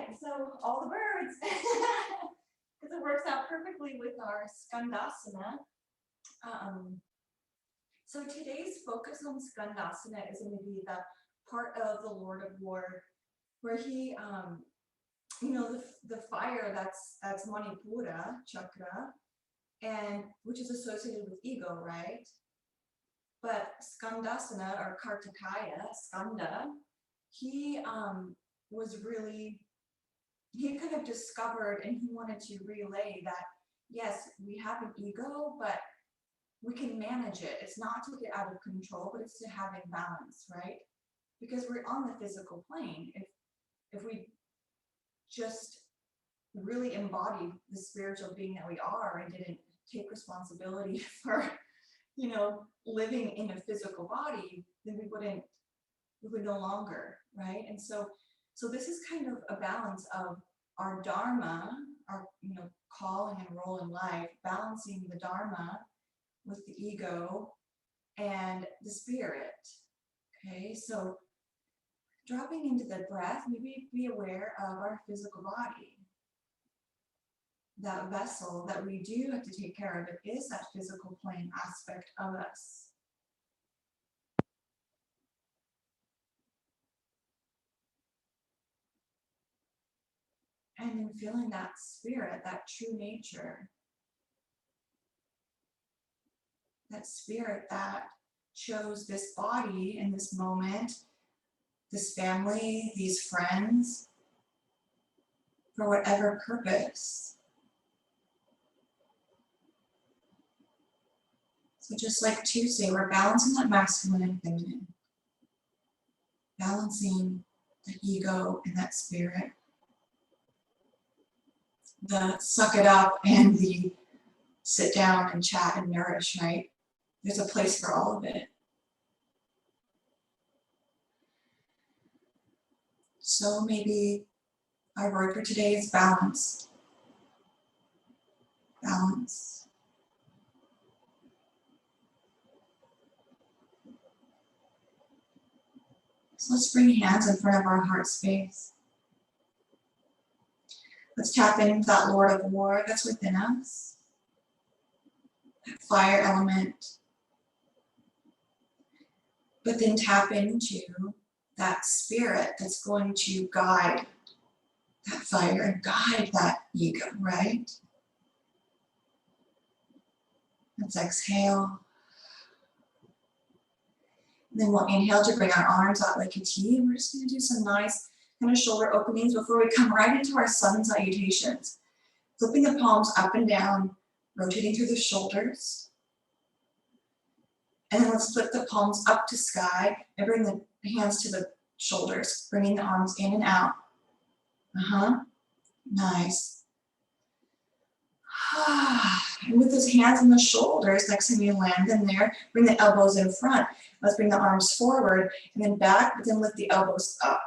right, so all the birds, because it works out perfectly with our Skandasana. So today's focus on Skandasana is going to be the part of the Lord of War, where he, the fire that's Manipura chakra, and which is associated with ego, right? But Skandasana or Kartikaya, Skanda, he kind of discovered, and he wanted to relay that, yes, we have an ego, but we can manage it. It's not to get out of control, but it's to have a balance, right? Because we're on the physical plane. If we just really embodied the spiritual being that we are and didn't take responsibility for, living in a physical body, then we would no longer, right? And so this is kind of a balance of our dharma, our calling and role in life, balancing the dharma with the ego and the spirit. Okay, so dropping into the breath, maybe be aware of our physical body. That vessel that we do have to take care of, it is that physical plane aspect of us. And then feeling that spirit, that true nature, that spirit that chose this body in this moment, this family, these friends, for whatever purpose. So just like Tuesday, we're balancing that masculine and feminine, balancing the ego and that spirit, the suck it up and the sit down and chat and nourish, right? There's a place for all of it. So maybe our word for today is balance. Balance. So let's bring hands in front of our heart space. Let's tap into that Lord of War that's within us, that fire element. But then tap into that spirit that's going to guide that fire and guide that ego, right? Let's exhale. And then we'll inhale to bring our arms out like a T. And we're just going to do some nice kind of shoulder openings before we come right into our sun salutations. Flipping the palms up and down, rotating through the shoulders. And then let's flip the palms up to sky and bring the hands to the shoulders, bringing the arms in and out. Nice. And with those hands on the shoulders, next time you land them there, bring the elbows in front. Let's bring the arms forward and then back, but then lift the elbows up.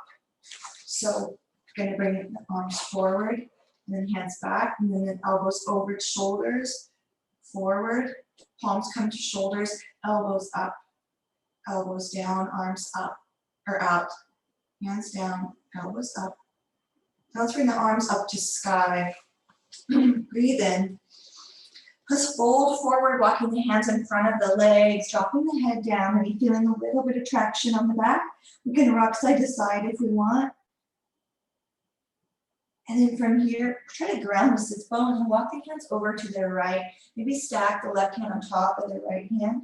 So we're going to bring the arms forward and then hands back, and then the elbows over shoulders, forward, palms come to shoulders, elbows up, elbows down, arms up or out, hands down, elbows up. Now let's bring the arms up to sky. Breathe in. Let's fold forward, walking the hands in front of the legs, dropping the head down, maybe feeling a little bit of traction on the back. We can rock side to side if we want. And then from here, try to ground the sits bones and walk the hands over to the right. Maybe stack the left hand on top of the right hand.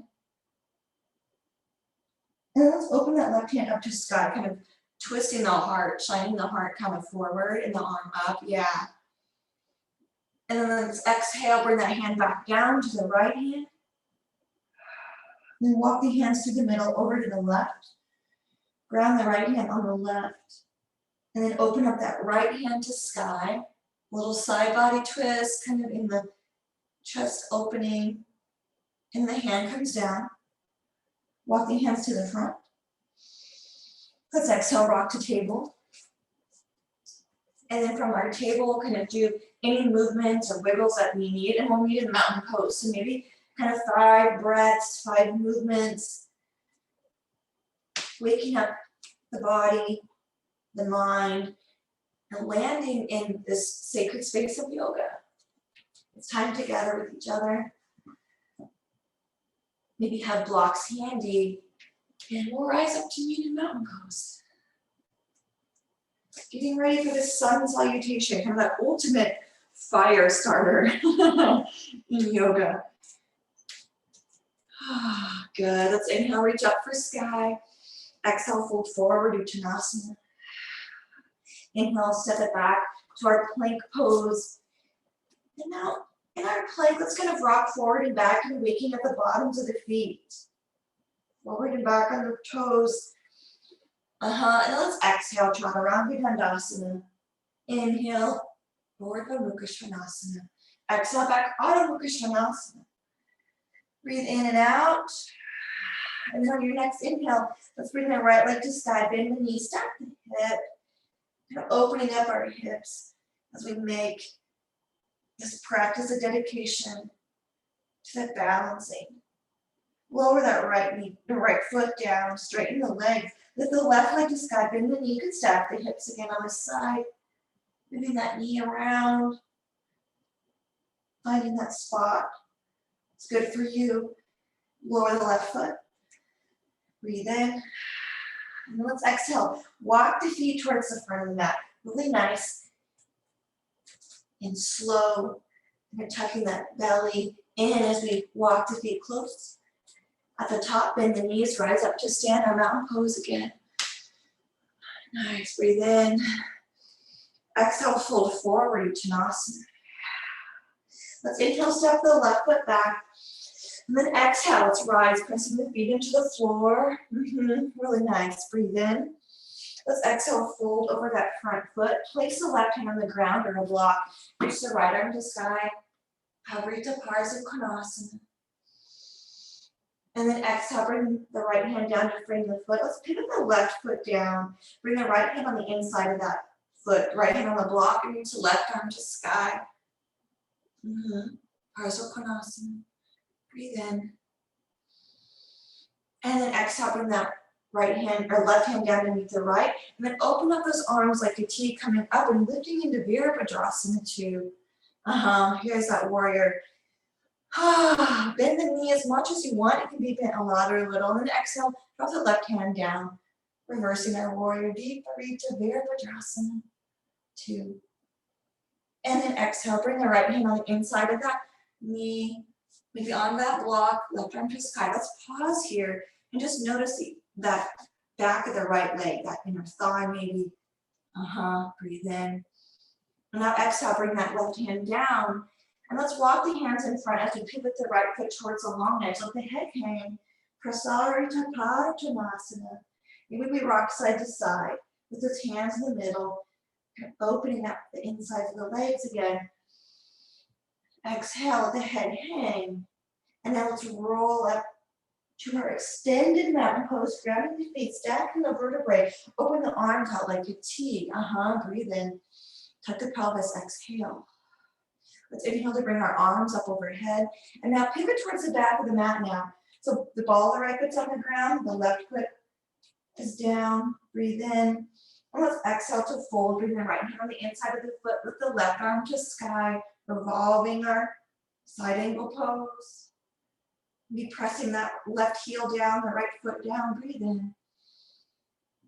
And then let's open that left hand up to sky, kind of twisting the heart, shining the heart kind of forward and the arm up, yeah. And then let's exhale, bring that hand back down to the right hand. Then walk the hands through the middle over to the left. Ground the right hand on the left. And then open up that right hand to sky. Little side body twist, kind of in the chest opening. And the hand comes down. Walk the hands to the front. Let's exhale, rock to table. And then from our table, we'll kind of do any movements or wiggles that we need, and we'll meet in mountain pose. So maybe kind of 5 breaths, 5 movements, waking up the body, the mind, and landing in this sacred space of yoga. It's time to gather with each other. Maybe have blocks handy, and we'll rise up to meet in mountain pose. Getting ready for this sun salutation, kind of that ultimate fire starter in yoga. Good. Let's inhale, reach up for sky. Exhale, fold forward, Uttanasana. Inhale, step it back to our plank pose. And now, in our plank, let's kind of rock forward and back and waking at the bottoms of the feet. Forward and back on the toes. And then let's exhale, Chaturanga Dandasana. Inhale, forward Mukha Svanasana. Exhale, back Adho Mukha Svanasana. Breathe in and out. And then on your next inhale, let's bring the right leg to sky, bend the knee, stack the hip. Kind of opening up our hips as we make this practice a dedication to that balancing. Lower that right knee, the right foot down, straighten the legs. Lift the left leg to sky, bend the knee, you can stack the hips again on the side. Moving that knee around. Finding that spot. It's good for you. Lower the left foot. Breathe in. And let's exhale. Walk the feet towards the front of the mat. Really nice and slow. We're tucking that belly in as we walk the feet close. At the top, bend the knees, rise up to stand, our mountain pose again. Nice, breathe in. Exhale, fold forward, Uttanasana. Let's inhale, step the left foot back. And then exhale, let's rise, pressing the feet into the floor. Really nice, breathe in. Let's exhale, fold over that front foot. Place the left hand on the ground or a block. Reach the right arm to sky. Pavarita Konasana. And then exhale, bring the right hand down to frame the foot. Let's pivot the left foot down. Bring the right hand on the inside of that foot. Right hand on the block and reach the left arm to sky. Konasana. Breathe in. And then exhale, bring that right hand or left hand down to meet the right. And then open up those arms like a T coming up and lifting into Virabhadrasana 2. Here's that warrior. Bend the knee as much as you want. It can be bent a lot or a little. And then exhale, drop the left hand down. Reversing our warrior. Deep Parita Virabhadrasana 2. And then exhale, bring the right hand on the inside of that knee. Maybe on that block, left arm to sky. Let's pause here and just notice that back of the right leg, that inner thigh maybe. Breathe in. And now exhale, bring that left hand down. And let's walk the hands in front as we pivot the right foot towards the long edge. Let the head hang. Prasarita Padottanasana. Maybe we rock side to side with those hands in the middle, opening up the insides of the legs again. Exhale, let the head hang. And now let's roll up to our extended mountain pose, grounding the feet, stacking the vertebrae. Open the arms out like a T. Breathe in. Tuck the pelvis, exhale. Let's inhale to bring our arms up overhead. And now pivot towards the back of the mat now. So the ball of the right foot's on the ground, the left foot is down. Breathe in. And let's exhale to fold. Bring the right hand on the inside of the foot. Lift the left arm to sky. Revolving our side angle pose. Be pressing that left heel down, the right foot down. Breathe in.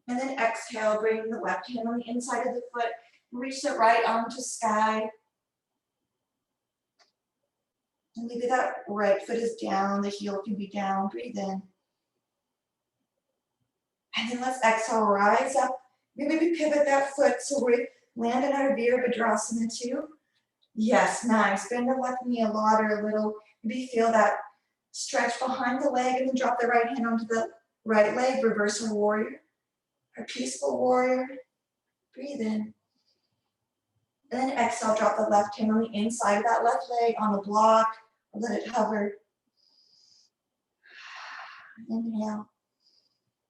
And then exhale, bring the left hand on the inside of the foot. Reach the right arm to sky. And maybe that right foot is down, the heel can be down. Breathe in. And then let's exhale, rise up. Maybe we pivot that foot so we land in our Virabhadrasana 2. Yes, nice. Bend the left knee a lot or a little. Maybe feel that stretch behind the leg and then drop the right hand onto the right leg. Reverse our warrior. Our peaceful warrior. Breathe in. And then exhale, drop the left hand on the inside of that left leg on the block. Let it hover. Inhale.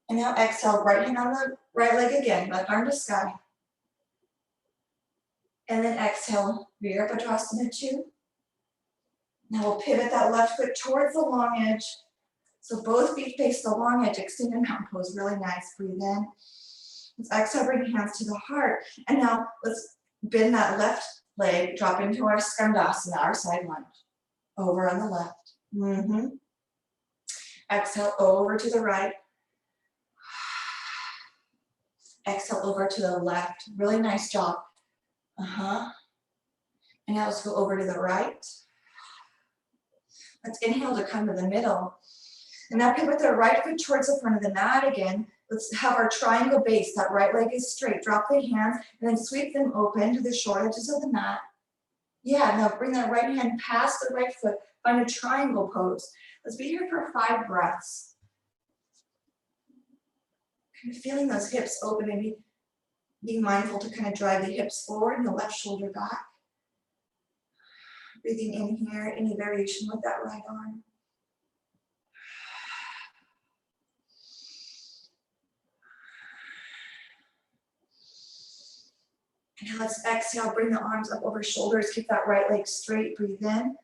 And now exhale, right hand on the right leg again. Left arm to sky. And then exhale, Virabhadrasana 2. Now we'll pivot that left foot towards the long edge. So both feet face the long edge, extended mountain pose, really nice. Breathe in. Let's exhale, bring hands to the heart. And now let's bend that left leg, drop into our Skandasana, our side lunge. Over on the left. Exhale over to the right. Exhale over to the left. Really nice job. And now let's go over to the right. Let's inhale to come to the middle. And now pivot the right foot towards the front of the mat again. Let's have our triangle base. That right leg is straight. Drop the hands and then sweep them open to the short edges of the mat. Yeah, now bring that right hand past the right foot. Find a triangle pose. Let's be here for 5 breaths. Kind of feeling those hips open and being mindful to kind of drive the hips forward and the left shoulder back. Breathing in here, any variation with that right arm. And now let's exhale, bring the arms up over shoulders, keep that right leg straight, breathe in.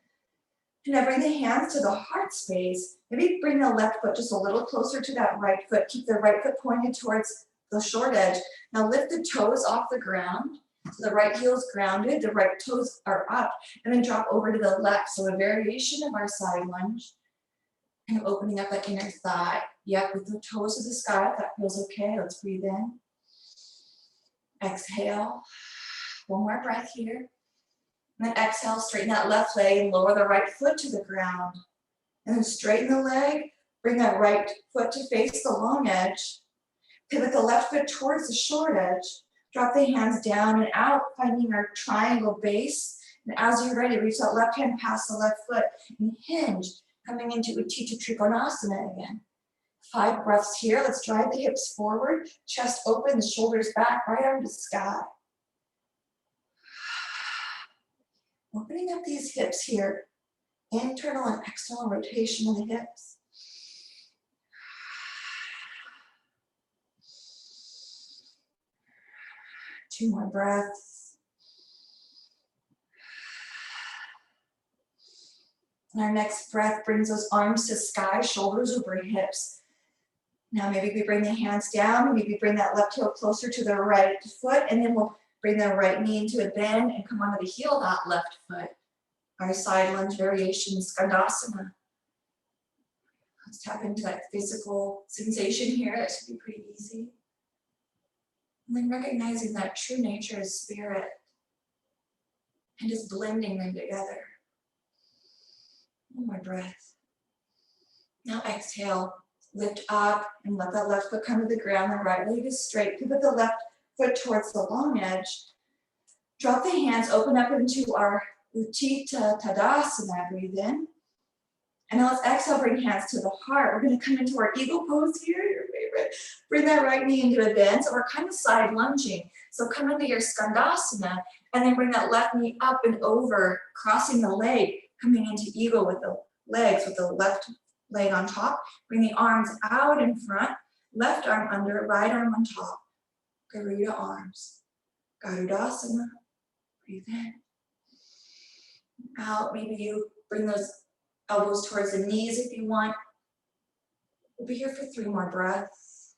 And now bring the hands to the heart space. Maybe bring the left foot just a little closer to that right foot. Keep the right foot pointed towards the short edge. Now lift the toes off the ground. So the right heel is grounded, the right toes are up, and then drop over to the left. So a variation of our side lunge. And opening up that inner thigh. Yep, with the toes to the sky, if that feels okay. Let's breathe in. Exhale. One more breath here. And then exhale, straighten that left leg and lower the right foot to the ground. And then straighten the leg, bring that right foot to face the long edge. Pivot the left foot towards the short edge. Drop the hands down and out, finding our triangle base. And as you're ready, reach that left hand past the left foot and hinge, coming into Utthita Trikonasana again. 5 breaths here. Let's drive the hips forward, chest open, the shoulders back, right arm to sky. Opening up these hips here, internal and external rotation of the hips. Two more breaths. And our next breath brings those arms to sky, shoulders over hips. Now maybe we bring the hands down, maybe bring that left heel closer to the right foot, and then we'll bring the right knee into a bend and come onto the heel of that left foot. Our side lunge variation, Skandasana. Let's tap into that physical sensation here. That should be pretty easy. And then recognizing that true nature is spirit and just blending them together. One more breath. Now exhale, lift up and let that left foot come to the ground. The right leg is straight. Pivot the left foot towards the long edge. Drop the hands, open up into our Utthita Tadasana. Breathe in. And now let's exhale, bring hands to the heart. We're going to come into our eagle pose here, your favorite. Bring that right knee into a bend. So we're kind of side lunging. So come into your Skandasana and then bring that left knee up and over, crossing the leg, coming into eagle with the legs, with the left leg on top. Bring the arms out in front, left arm under, right arm on top. Garuda arms. Garudasana. Breathe in. Out. Maybe you bring those elbows towards the knees if you want. We'll be here for 3 more breaths.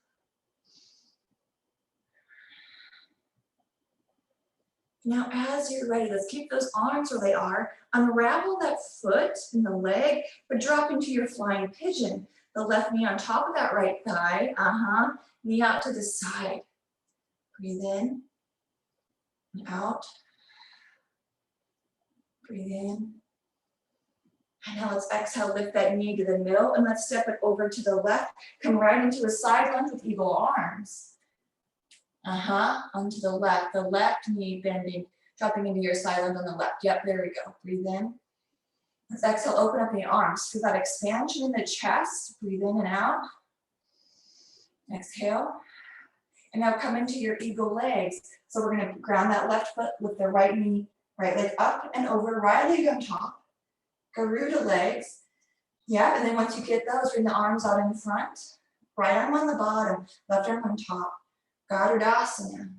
Now, as you're ready, let's keep those arms where they are. Unravel that foot and the leg, but drop into your flying pigeon. The left knee on top of that right thigh. Knee out to the side. Breathe in and out. Breathe in. And now let's exhale, lift that knee to the middle, and let's step it over to the left. Come right into a side lunge with eagle arms. Onto the left knee bending, dropping into your side lunge on the left. Yep, there we go. Breathe in. Let's exhale, open up the arms. Feel that expansion in the chest. Breathe in and out. Exhale. And now come into your eagle legs. So we're going to ground that left foot with the right knee, right leg up and over, right leg on top. Garuda legs. Yeah, and then once you get those, bring the arms out in front. Right arm on the bottom, left arm on top. Garudasana.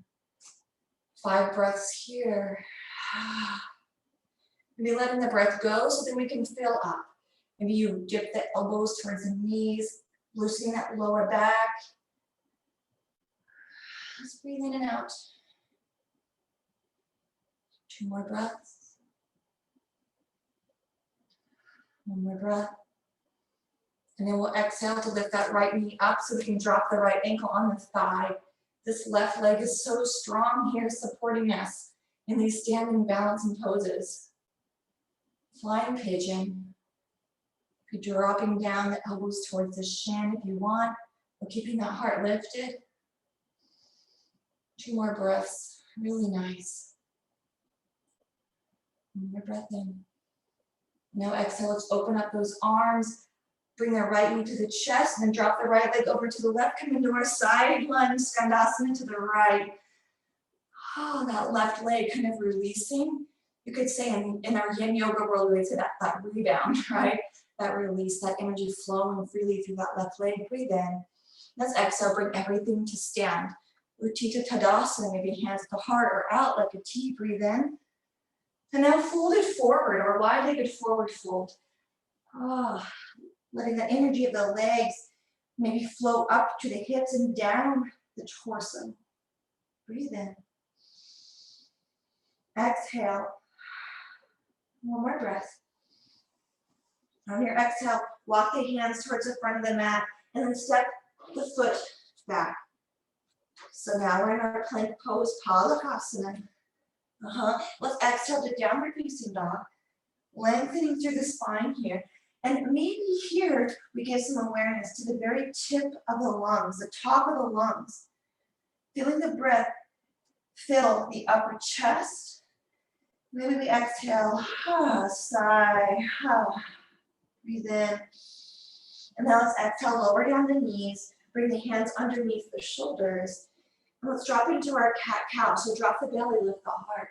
5 breaths here. Maybe letting the breath go so that we can fill up. Maybe you dip the elbows towards the knees, loosening that lower back. Just breathe in and out. 2 more breaths. 1 more breath. And then we'll exhale to lift that right knee up so we can drop the right ankle on the thigh. This left leg is so strong here, supporting us in these standing balancing poses. Flying pigeon. If you're dropping down the elbows towards the shin if you want, or keeping that heart lifted. 2 more breaths, really nice. 1 more breath in. Now exhale, let's open up those arms. Bring the right knee to the chest, and then drop the right leg over to the left. Come into our side lunge, Skandasana to the right. Oh, that left leg kind of releasing. You could say in our yin yoga world, we would say that rebound, right? That release, that energy flowing freely through that left leg. Breathe in. Let's exhale, bring everything to stand. Utthita Tadasana, maybe hands at the heart or out like a T. Breathe in. And now fold it forward, or wide-legged forward fold. Oh, letting the energy of the legs maybe flow up to the hips and down the torso. Breathe in. Exhale. 1 more breath. On your exhale, walk the hands towards the front of the mat and then step the foot back. So now we're in our plank pose, Palakasana. Let's exhale to downward facing dog, lengthening through the spine here. And maybe here we give some awareness to the very tip of the lungs, the top of the lungs. Feeling the breath fill the upper chest. Maybe we exhale, sigh, breathe in. And now let's exhale, lower down the knees, bring the hands underneath the shoulders. And let's drop into our cat-cow. So drop the belly, lift the heart.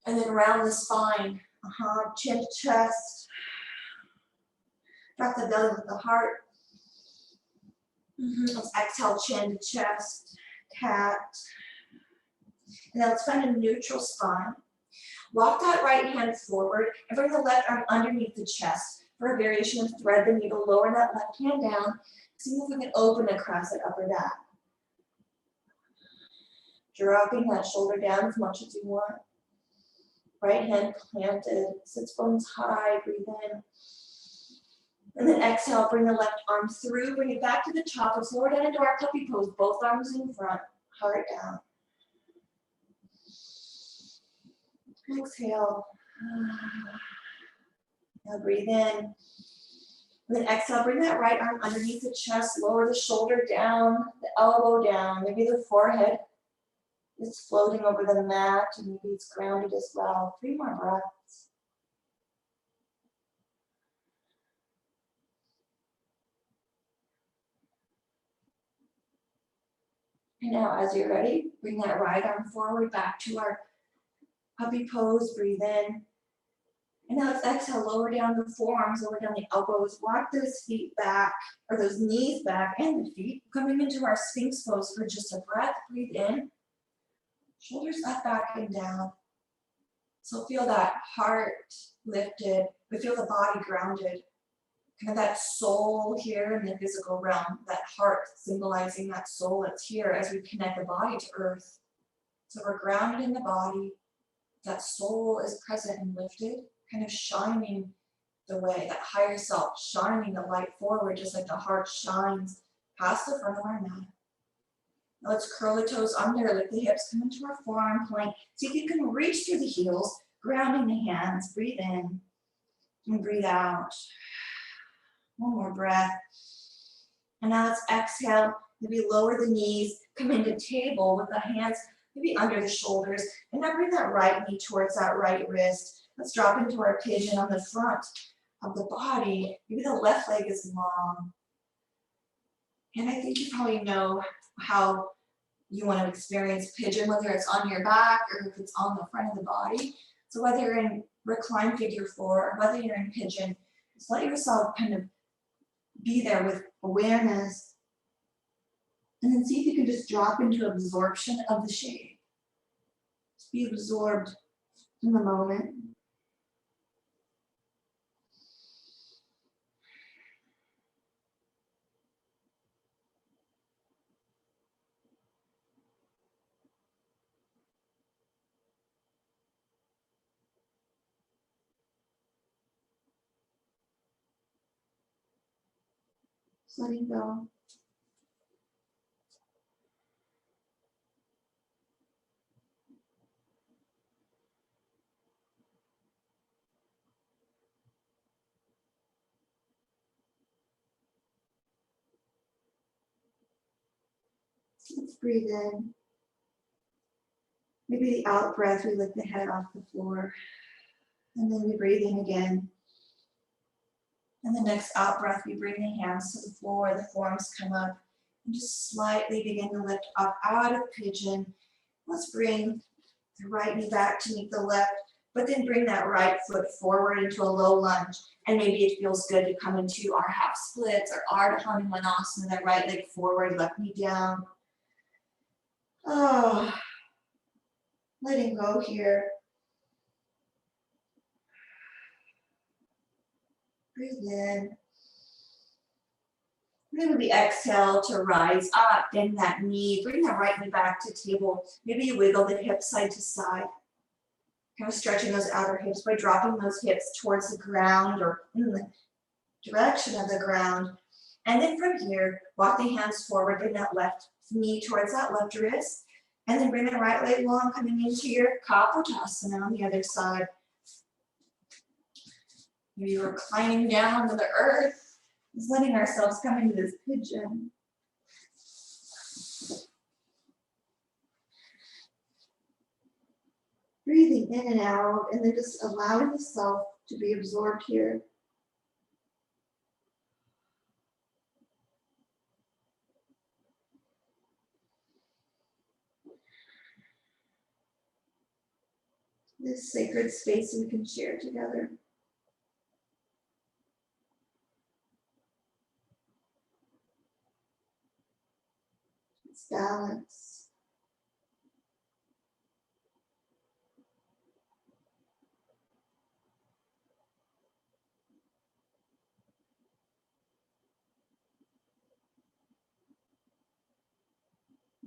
And then round the spine, chin to chest. Drop the belly with the heart. Let's exhale, chin to chest, cat. And now let's find a neutral spine. Walk that right hand forward and bring the left arm underneath the chest. For a variation of thread the needle, lower that left hand down. See if we can open across that upper back. Dropping that shoulder down as much as you want. Right hand planted, sits bones high, breathe in. And then exhale, bring the left arm through, bring it back to the top. Let's lower down into our puppy pose, both arms in front, heart down. Exhale. Now breathe in. And then exhale, bring that right arm underneath the chest, lower the shoulder down, the elbow down. Maybe the forehead is floating over the mat, and maybe it's grounded as well. 3 more breaths. And now as you're ready, bring that right arm forward back to our puppy pose, breathe in. And now let's exhale, lower down the forearms, lower down the elbows, walk those feet back, or those knees back and the feet. Coming into our Sphinx pose for just a breath, breathe in. Shoulders up, back, and down. So feel that heart lifted, but feel the body grounded. Kind of that soul here in the physical realm, that heart symbolizing that soul that's here as we connect the body to earth. So we're grounded in the body, that soul is present and lifted, kind of shining the way, that higher self, shining the light forward, just like the heart shines past the front of our mat. Now let's curl the toes under, lift the hips, come into our forearm plank. See if you can reach through the heels, grounding the hands, breathe in and breathe out. 1 more breath. And now let's exhale, maybe lower the knees, come into table with the hands maybe under the shoulders, and now bring that right knee towards that right wrist. Let's drop into our pigeon on the front of the body. Maybe the left leg is long. And I think you probably know how you want to experience pigeon, whether it's on your back or if it's on the front of the body. So whether you're in reclined figure 4 or whether you're in pigeon, just let yourself kind of be there with awareness. And then see if you can just drop into absorption of the shape. Just be absorbed in the moment. Just letting go. Let's breathe in. Maybe the out breath, we lift the head off the floor. And then we breathe in again. And the next out breath, we bring the hands to the floor, the forearms come up, and just slightly begin to lift up out of pigeon. Let's bring the right knee back to meet the left, but then bring that right foot forward into a low lunge. And maybe it feels good to come into our half splits or Ardha Hanumanasana, that right leg forward, left knee down. Oh, letting go here. Breathe in. Then we exhale to rise up, bend that knee, bring that right knee back to table. Maybe you wiggle the hips side to side. Kind of stretching those outer hips by dropping those hips towards the ground or in the direction of the ground. And then from here, walk the hands forward, bring that left knee towards that left wrist. And then bring the right leg long, coming into your Kapotasana on the other side. Maybe we're climbing down to the earth, just letting ourselves come into this pigeon. Breathing in and out, and then just allowing the self to be absorbed here. This sacred space we can share together. It's balance.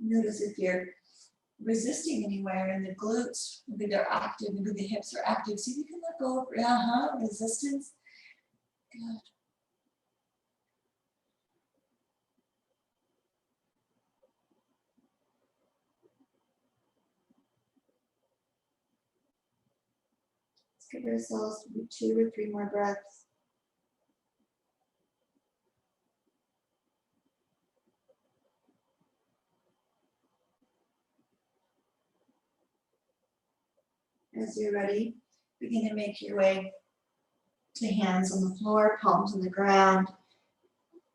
Notice if you're resisting anywhere in the glutes, maybe they're active, maybe the hips are active. See if you can let go of resistance. Good. Let's give ourselves maybe 2 or 3 more breaths. As you're ready, begin to make your way to hands on the floor, palms on the ground.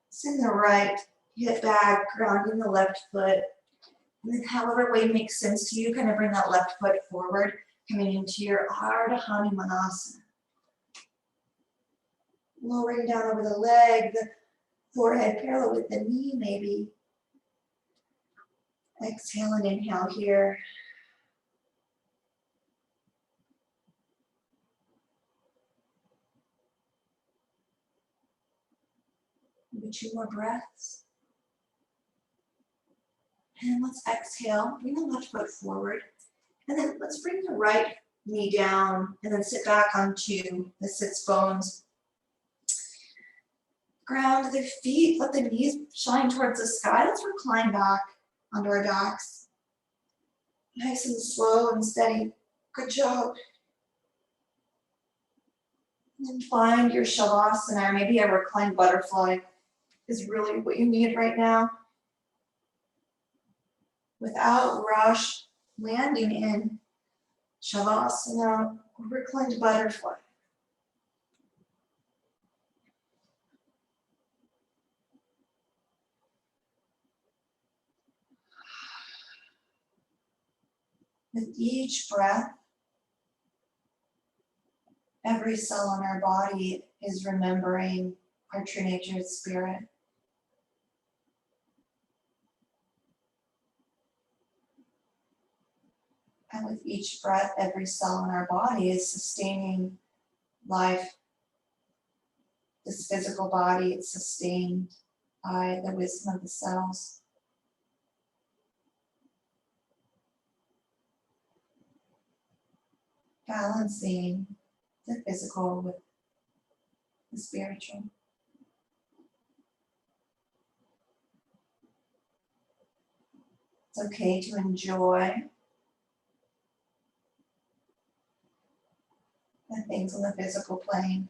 Send the right hip back, grounding the left foot. And then however way makes sense to you, kind of bring that left foot forward, coming into your Ardha Hanumanasana. Lowering down over the leg, the forehead parallel with the knee maybe. Exhale and inhale here. Maybe 2 more breaths. And let's exhale, bring the left foot forward. And then let's bring the right knee down and then sit back onto the sits bones. Ground the feet, let the knees shine towards the sky. Let's recline back onto our backs. Nice and slow and steady. Good job. And then find your Shavasana, or maybe a reclined butterfly is really what you need right now. Without rush, landing in Shavasana, reclined butterfly. With each breath, every cell in our body is remembering our true nature spirit. And with each breath, every cell in our body is sustaining life. This physical body is sustained by the wisdom of the cells. Balancing the physical with the spiritual. It's okay to enjoy the things on the physical plane.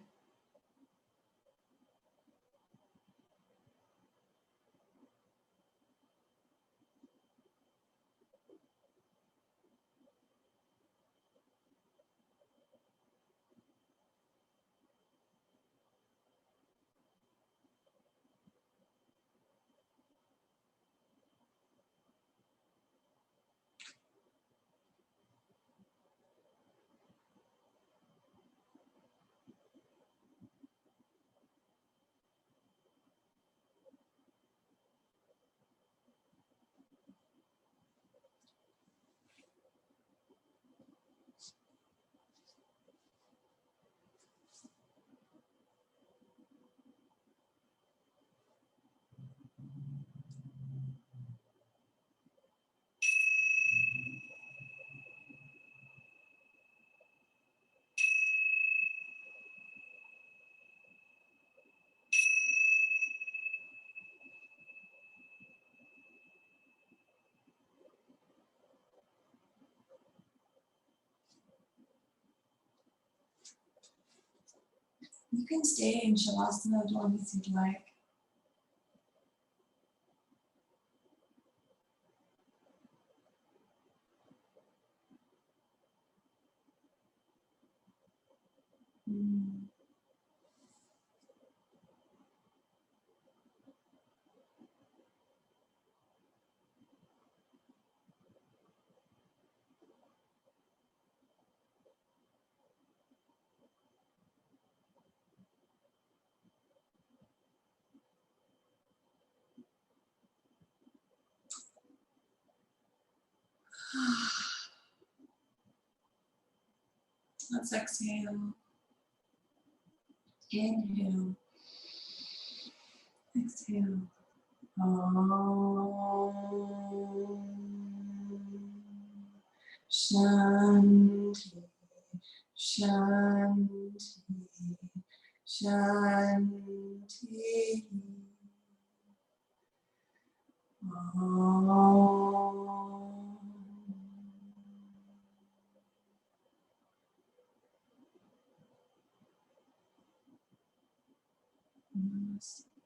You can stay in Shavasana as long as you'd like. Let's exhale. Inhale. Exhale. Shanti, Shanti, Shanti. Namaste.